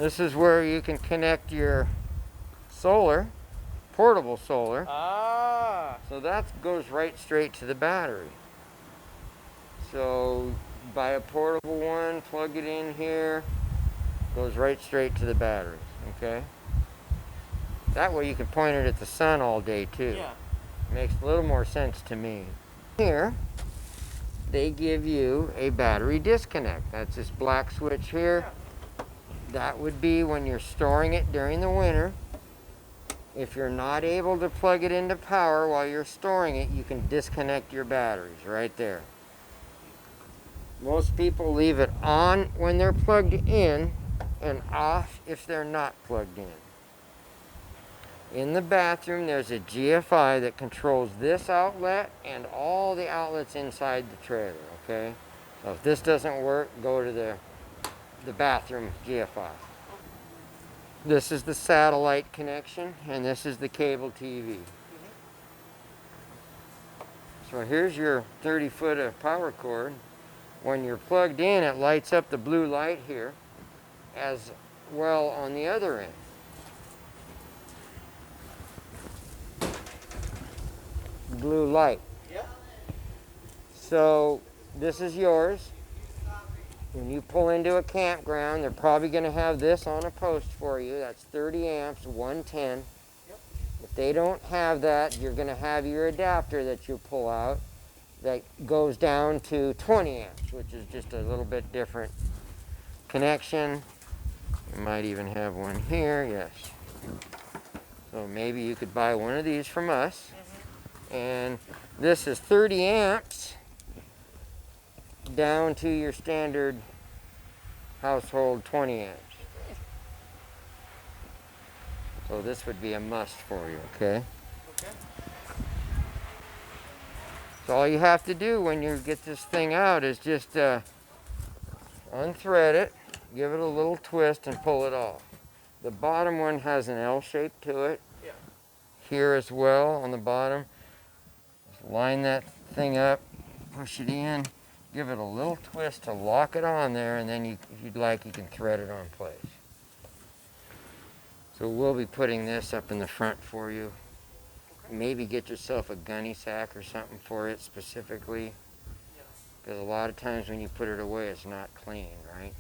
This is where you can connect your solar, portable solar. Ah. So that goes right straight to the battery. So buy a portable one, plug it in here, goes right straight to the batteries, okay? That way you can point it at the sun all day too. Yeah. Makes a little more sense to me. Here, they give you a battery disconnect. That's this black switch here. Yeah. That would be when you're storing it during the winter. If you're not able to plug it into power while you're storing it, you can disconnect your batteries right there. Most people leave it on when they're plugged in and off if they're not plugged in. In the bathroom, there's a GFI that controls this outlet and all the outlets inside the trailer, okay? So if this doesn't work, go to the bathroom GFI. This is the satellite connection, and this is the cable TV. So here's your 30-foot of power cord. When you're plugged in, it lights up the blue light here, as well on the other end. Blue light. Yep. So this is yours. When you pull into a campground, they're probably going to have this on a post for you. That's 30 amps, 110. Yep. If they don't have that, you're going to have your adapter that you pull out that goes down to 20 amps, which is just a little bit different connection. You might even have one here, yes. So maybe you could buy one of these from us. And this is 30 amps down to your standard household 20 amps. So this would be a must for you, okay? Okay. So all you have to do when you get this thing out is just unthread it, give it a little twist, and pull it off. The bottom one has an L shape to it. Yeah. Here as well on the bottom. Just line that thing up, push it in, give it a little twist to lock it on there, and then if you'd like, you can thread it on place. So we'll be putting this up in the front for you. Okay. Maybe get yourself a gunny sack or something for it specifically, Yes. because a lot of times when you put it away, it's not clean, right?